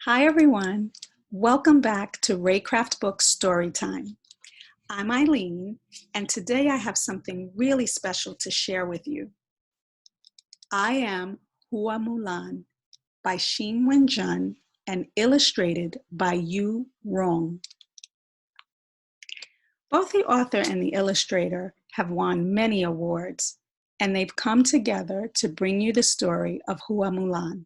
Hi everyone, welcome back to Reycraft Books Storytime. I'm Eileen, and today I have something really special to share with you. I am Hua Mulan by Wenjun and illustrated by Rong. Both the author and the illustrator have won many awards, and they've come together to bring you the story of Hua Mulan.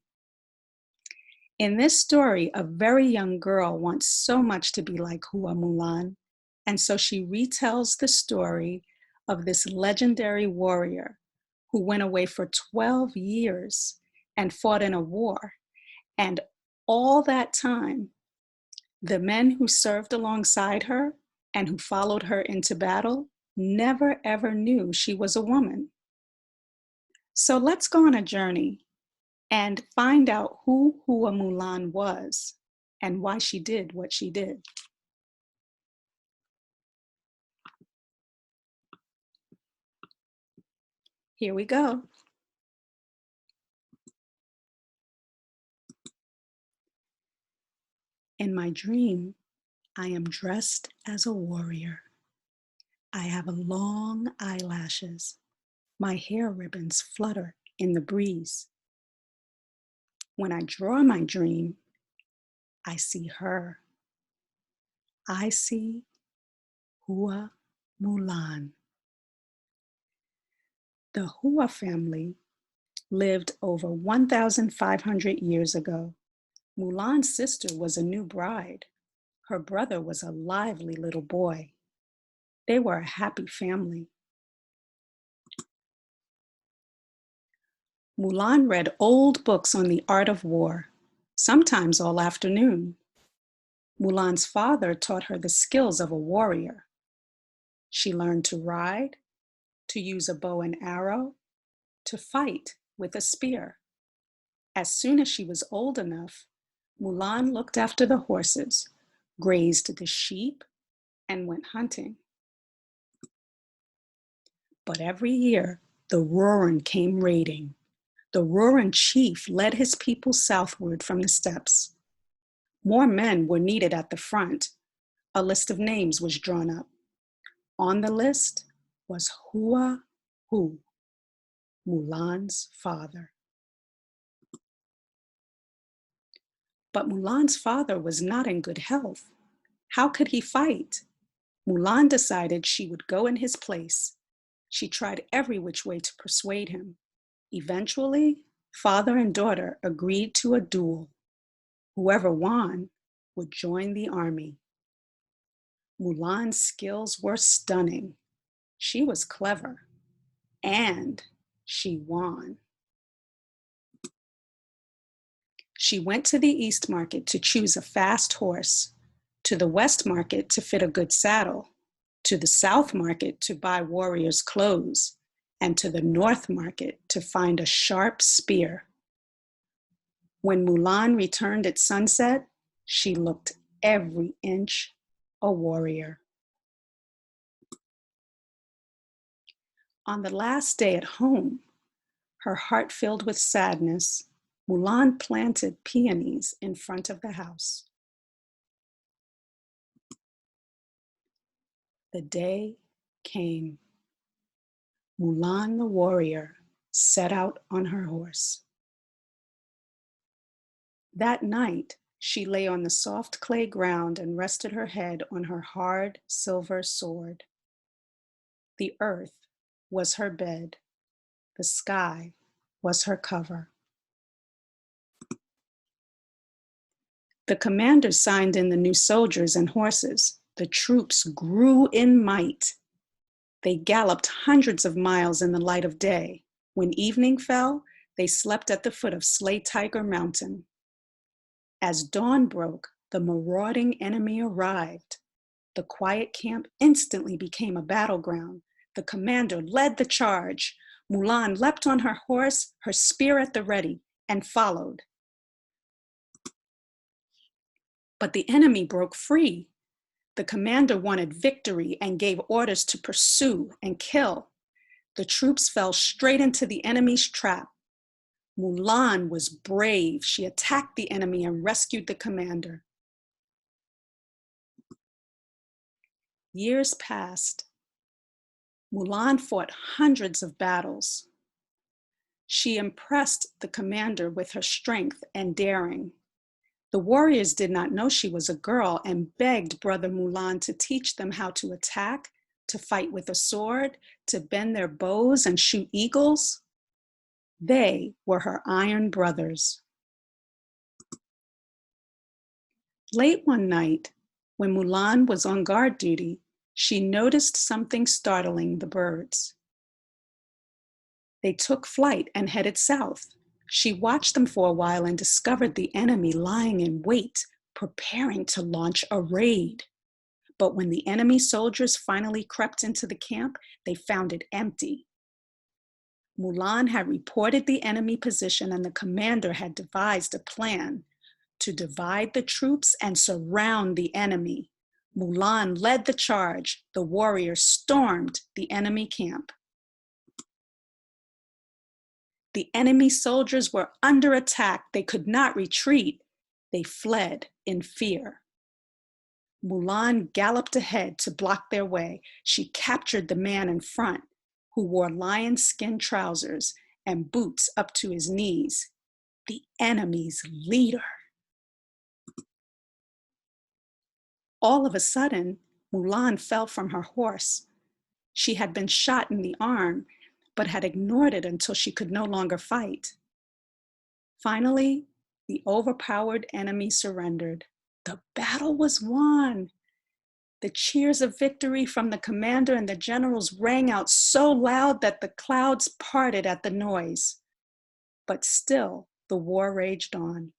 In this story, a very young girl wants so much to be like Hua Mulan, and so she retells the story of this legendary warrior who went away for 12 years and fought in a war. And all that time, the men who served alongside her and who followed her into battle never ever knew she was a woman. So let's go on a journey and find out who Hua Mulan was and why she did what she did. Here we go. In my dream, I am dressed as a warrior. I have long eyelashes. My hair ribbons flutter in the breeze. When I draw my dream, I see her. I see Hua Mulan. The Hua family lived over 1,500 years ago. Mulan's sister was a new bride. Her brother was a lively little boy. They were a happy family. Mulan read old books on the art of war, sometimes all afternoon. Mulan's father taught her the skills of a warrior. She learned to ride, to use a bow and arrow, to fight with a spear. As soon as she was old enough, Mulan looked after the horses, grazed the sheep, and went hunting. But every year, the Roran came raiding. The Roran chief led his people southward from the steppes. More men were needed at the front. A list of names was drawn up. On the list was Hua Hu, Mulan's father. But Mulan's father was not in good health. How could he fight? Mulan decided she would go in his place. She tried every which way to persuade him. Eventually, father and daughter agreed to a duel. Whoever won would join the army. Mulan's skills were stunning. She was clever, and she won. She went to the East Market to choose a fast horse, to the West Market to fit a good saddle, to the South Market to buy warriors' clothes, and to the North Market to find a sharp spear. When Mulan returned at sunset, she looked every inch a warrior. On the last day at home, her heart filled with sadness, Mulan planted peonies in front of the house. The day came. Mulan the warrior set out on her horse. That night, she lay on the soft clay ground and rested her head on her hard silver sword. The earth was her bed. The sky was her cover. The commanders signed in the new soldiers and horses. The troops grew in might. They galloped hundreds of miles in the light of day. When evening fell, they slept at the foot of Slay Tiger Mountain. As dawn broke, the marauding enemy arrived. The quiet camp instantly became a battleground. The commander led the charge. Mulan leapt on her horse, her spear at the ready, and followed. But the enemy broke free. The commander wanted victory and gave orders to pursue and kill. The troops fell straight into the enemy's trap. Mulan was brave. She attacked the enemy and rescued the commander. Years passed. Mulan fought hundreds of battles. She impressed the commander with her strength and daring. The warriors did not know she was a girl and begged Brother Mulan to teach them how to attack, to fight with a sword, to bend their bows and shoot eagles. They were her iron brothers. Late one night, when Mulan was on guard duty, she noticed something startling the birds. They took flight and headed south. She watched them for a while and discovered the enemy lying in wait, preparing to launch a raid. But when the enemy soldiers finally crept into the camp, they found it empty. Mulan had reported the enemy position and the commander had devised a plan to divide the troops and surround the enemy. Mulan led the charge. The warriors stormed the enemy camp. The enemy soldiers were under attack. They could not retreat. They fled in fear. Mulan galloped ahead to block their way. She captured the man in front, who wore lion skin trousers and boots up to his knees, the enemy's leader. All of a sudden, Mulan fell from her horse. She had been shot in the arm, but had ignored it until she could no longer fight. Finally, the overpowered enemy surrendered. The battle was won. The cheers of victory from the commander and the generals rang out so loud that the clouds parted at the noise. But still, the war raged on.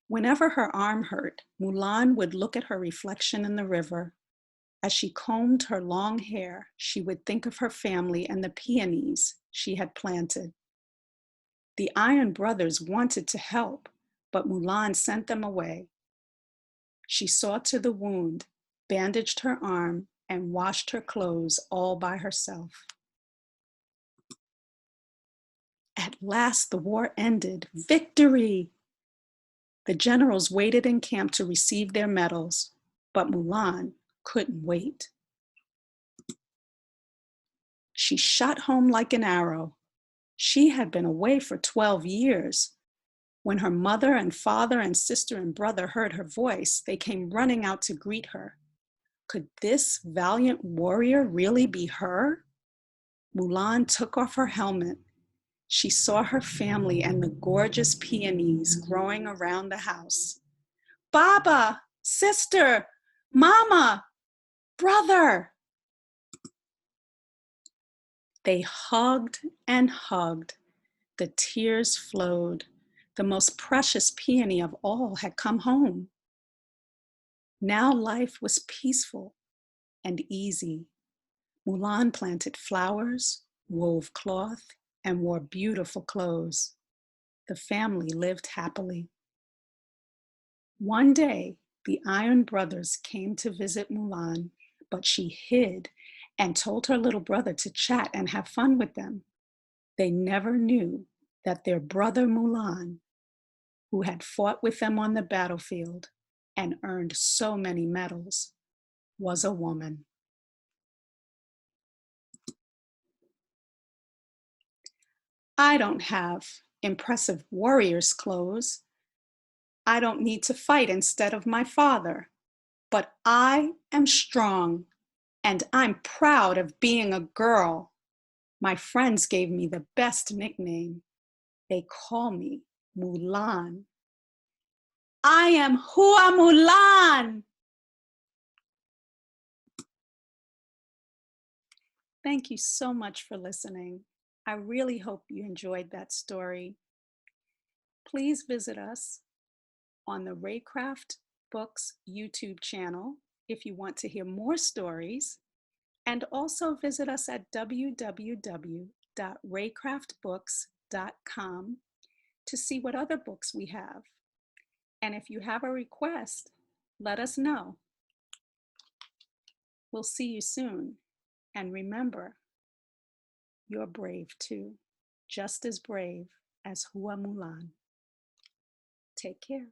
Whenever her arm hurt, Mulan would look at her reflection in the river. As she combed her long hair, she would think of her family and the peonies she had planted. The Iron Brothers wanted to help, but Mulan sent them away. She saw to the wound, bandaged her arm, and washed her clothes all by herself. At last, the war ended. Victory! The generals waited in camp to receive their medals, but Mulan couldn't wait. She shot home like an arrow. She had been away for 12 years. When her mother and father and sister and brother heard her voice, they came running out to greet her. Could this valiant warrior really be her? Mulan took off her helmet. She saw her family and the gorgeous peonies growing around the house. Baba, sister, mama, brother. They hugged and hugged. The tears flowed. The most precious peony of all had come home. Now life was peaceful and easy. Mulan planted flowers, wove cloth, and wore beautiful clothes. The family lived happily. One day, the Iron Brothers came to visit Mulan, but she hid and told her little brother to chat and have fun with them. They never knew that their brother Mulan, who had fought with them on the battlefield and earned so many medals, was a woman. I don't have impressive warrior's clothes. I don't need to fight instead of my father, but I am strong and I'm proud of being a girl. My friends gave me the best nickname. They call me Mulan. I am Hua Mulan. Thank you so much for listening. I really hope you enjoyed that story. Please visit us on the Reycraft Books YouTube channel if you want to hear more stories, and also visit us at www.raycraftbooks.com to see what other books we have. And if you have a request, let us know. We'll see you soon. And remember, You're brave too, just as brave as Hua Mulan. Take care.